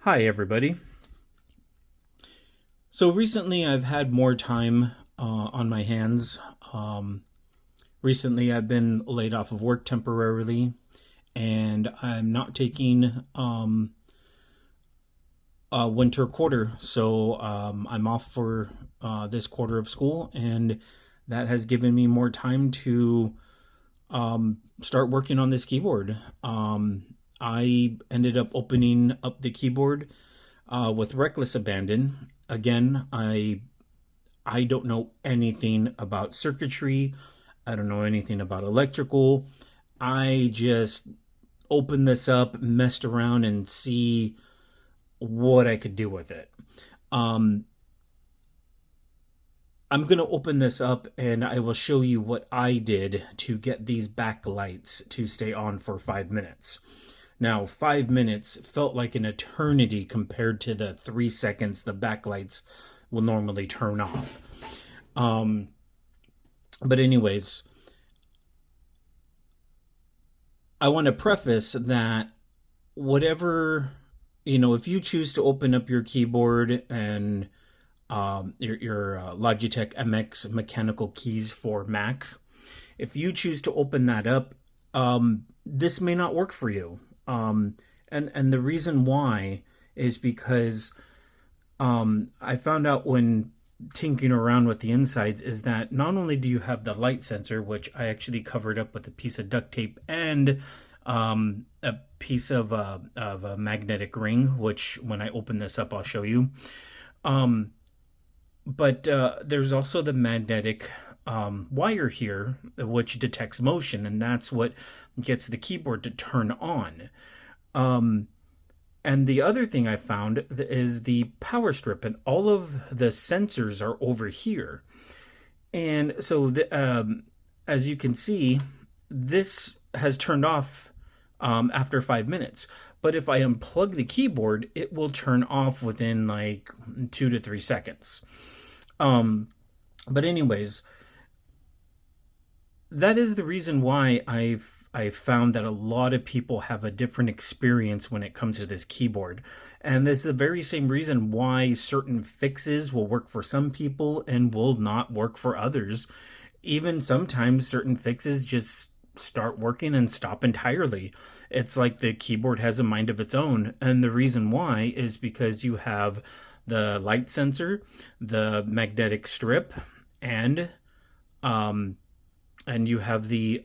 Hi, everybody. So recently I've had more time on my hands. Recently I've been laid off of work temporarily, and I'm not taking a winter quarter. So I'm off for this quarter of school, and that has given me more time to start working on this keyboard. I ended up opening up the keyboard with reckless abandon. Again, I don't know anything about circuitry. I don't know anything about electrical. I just opened this up, messed around, and see what I could do with it. Um, I'm going to open this up and I will show you what I did to get these backlights to stay on for 5 minutes. Now, 5 minutes felt like an eternity compared to the 3 seconds the backlights will normally turn off. Um, but, anyways, I want to preface that whatever, if you choose to open up your keyboard and your Logitech MX Mechanical keys for Mac, if you choose to open that up, this may not work for you. And the reason why is because I found out when tinkering around with the insides is that not only do you have the light sensor, which I actually covered up with a piece of duct tape and a piece of a magnetic ring, which when I open this up, I'll show you. Um, but there's also the magnetic wire here, which detects motion, and that's what gets the keyboard to turn on. Um, and the other thing I found is the power strip, and all of the sensors are over here. And so, as you can see, this has turned off after 5 minutes. But if I unplug the keyboard, it will turn off within like 2 to 3 seconds. Um, but anyways, that is the reason why I've found that a lot of people have a different experience when it comes to this keyboard. And this is the very same reason why certain fixes will work for some people and will not work for others. Even sometimes certain fixes just start working and stop entirely. It's like the keyboard has a mind of its own. And the reason why is because you have the light sensor, the magnetic strip, and um, you have the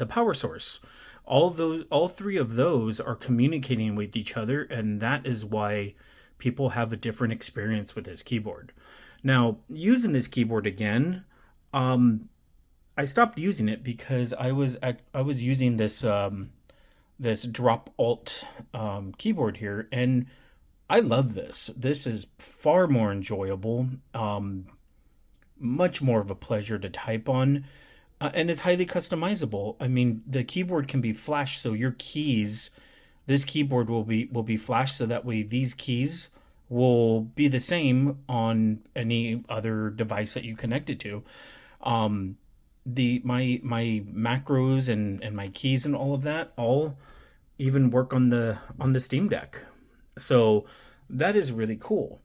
power source. All three of those are communicating with each other, and that is why people have a different experience with this keyboard. Now, using this keyboard again, um, I stopped using it because I was using this drop alt keyboard here, and I love this. This is far more enjoyable, much more of a pleasure to type on, and it's highly customizable. I mean, the keyboard can be flashed, so your keys, this keyboard will be flashed, so that way these keys will be the same on any other device that you connect it to. Um, the my macros and my keys and all of that all even work on the Steam Deck. So that is really cool.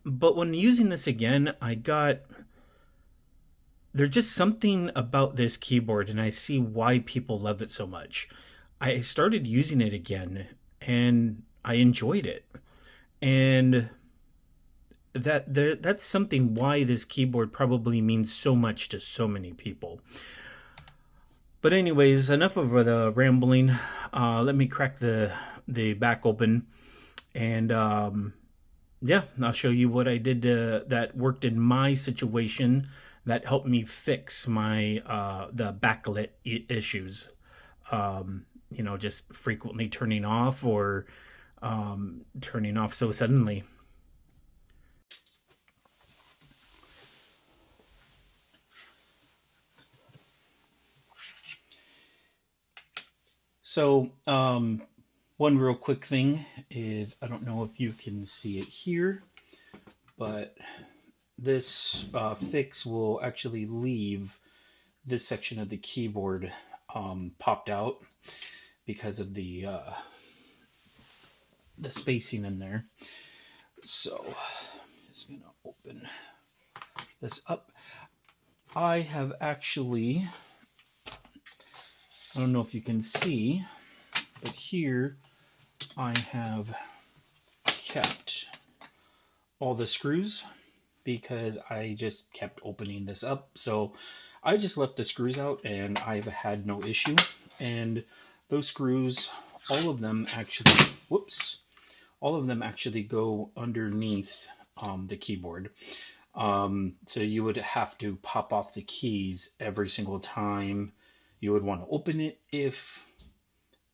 But when using this again, I got there's just something about this keyboard, and I see why people love it so much. I started using it again, and I enjoyed it, and that's something why this keyboard probably means so much to so many people. But anyways, enough of the rambling. Let me crack the back open, and yeah, I'll show you what I did that worked in my situation that helped me fix my the backlit issues. Just frequently turning off or turning off so suddenly. So, one real quick thing is I don't know if you can see it here, but this fix will actually leave this section of the keyboard popped out because of the spacing in there. So I'm just gonna open this up. I have actually, I don't know if you can see, but here I have kept all the screws because I just kept opening this up. So I just left the screws out and I've had no issue. And those screws, all of them actually, whoops, all of them actually go underneath the keyboard. So you would have to pop off the keys every single time you would want to open it if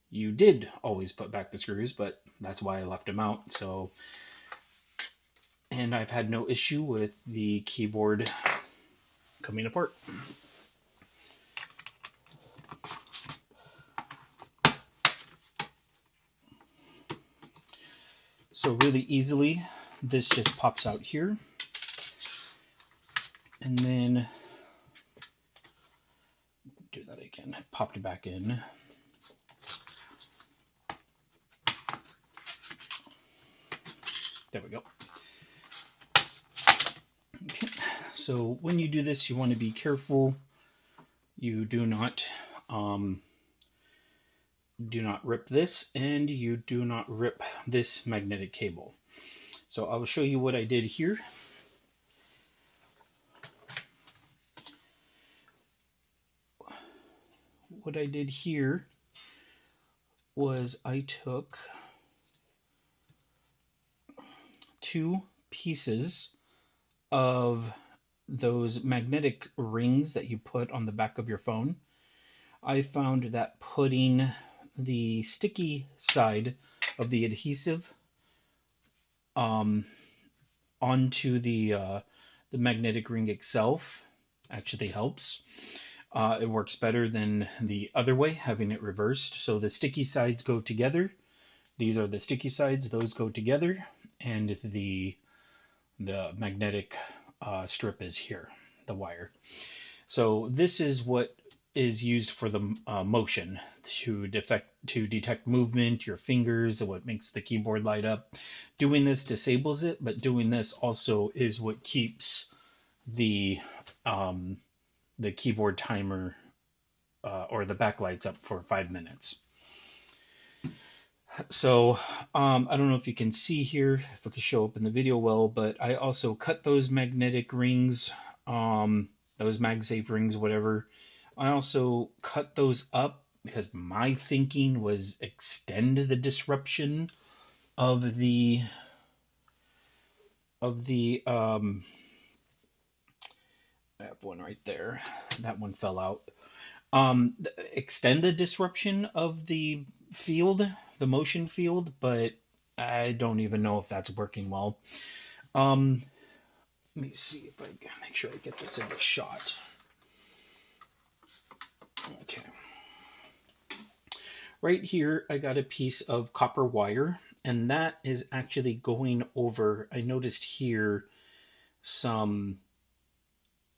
you did always put back the screws, but that's why I left them out. So, and I've had no issue with the keyboard coming apart. So really easily, this just pops out here. And then, do that again, I popped it back in. There we go. Okay. So when you do this, you want to be careful. You do not rip this, and you do not rip this magnetic cable. So I will show you what I did here. What I did here was I took 2 pieces of those magnetic rings that you put on the back of your phone. I found that putting the sticky side of the adhesive onto the magnetic ring itself actually helps. It works better than the other way, having it reversed. So the sticky sides go together. These are the sticky sides; those go together, and the magnetic strip is here, the wire. So this is what is used for the motion to detect movement, your fingers, what makes the keyboard light up. Doing this disables it, but doing this also is what keeps the keyboard timer or the backlights up for 5 minutes. So I don't know if you can see here, if it can show up in the video well, but I also cut those magnetic rings, those MagSafe rings, whatever. I also cut those up because my thinking was extend the disruption of the I have one right there. That one fell out. Extend the disruption of the field, the motion field, but I don't even know if that's working well. Let me see if I can make sure I get this in the shot. Okay. Right here, I got a piece of copper wire, and that is actually going over, I noticed here, some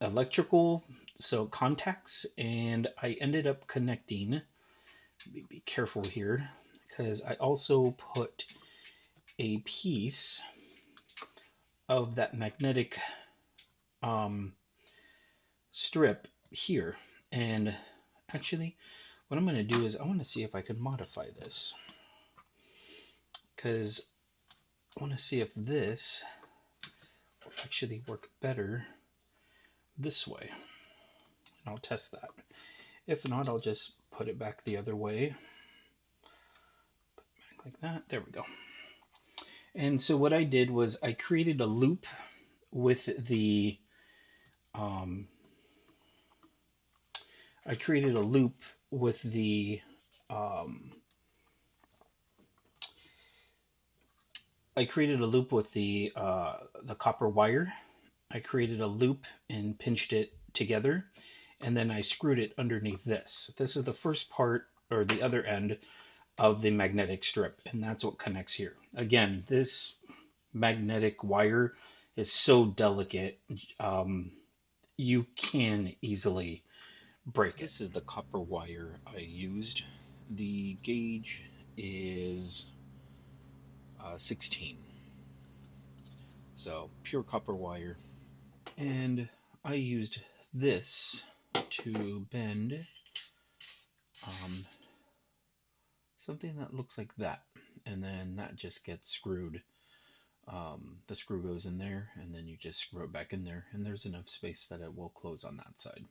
electrical, so contacts, and I ended up connecting, be careful here, because I also put a piece of that magnetic strip here. And actually, what I'm going to do is I want to see if I can modify this, because I want to see if this will actually work better this way. And I'll test that. If not, I'll just put it back the other way. Put it back like that. There we go. And so what I did was I created a loop with the the copper wire. I created a loop and pinched it together, and then I screwed it underneath this. This is the first part, or the other end, of the magnetic strip, and that's what connects here. Again, this magnetic wire is so delicate, you can easily break it. This is the copper wire I used. The gauge is 16. So pure copper wire. And I used this to bend something that looks like that. And then that just gets screwed. The screw goes in there, and then you just screw it back in there, and there's enough space that it will close on that side.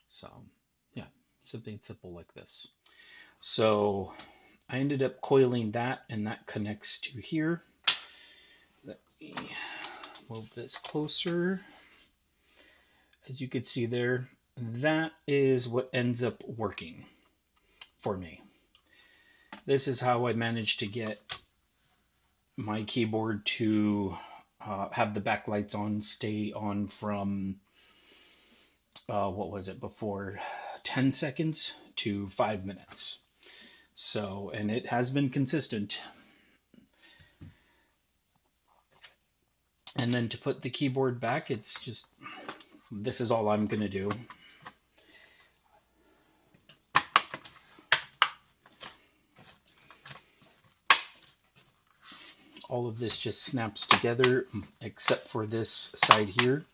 So, yeah, something simple like this. So, I ended up coiling that, and that connects to here. Let me move this closer. As you can see there, that is what ends up working for me. This is how I managed to get my keyboard to have the backlights on, stay on from, what was it before, 10 seconds to 5 minutes. So, and it has been consistent. And then to put the keyboard back, it's just, this is all I'm going to do. All of this just snaps together except for this side here,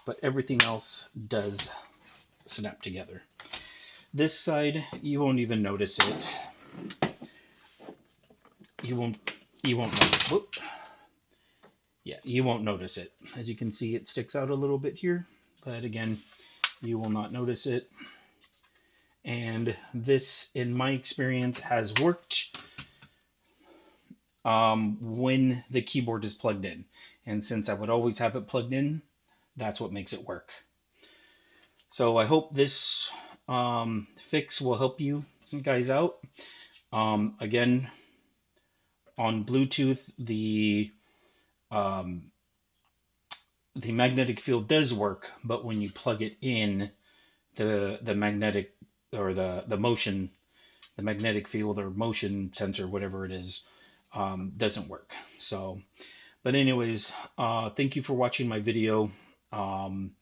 but everything else does snap together. This side, you won't even notice it. You won't notice. Whoop. Yeah, you won't notice it. As you can see, it sticks out a little bit here, but again, you will not notice it. And this, in my experience, has worked when the keyboard is plugged in. And since I would always have it plugged in, that's what makes it work. So I hope this fix will help you guys out. Again, on Bluetooth, the magnetic field does work, but when you plug it in, the magnetic or the motion, the magnetic field or motion sensor, whatever it is, doesn't work. So, but anyways, thank you for watching my video. I'm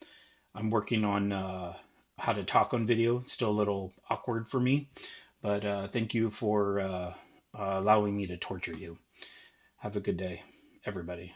working on how to talk on video. It's still a little awkward for me, but thank you for allowing me to torture you. Have a good day, everybody.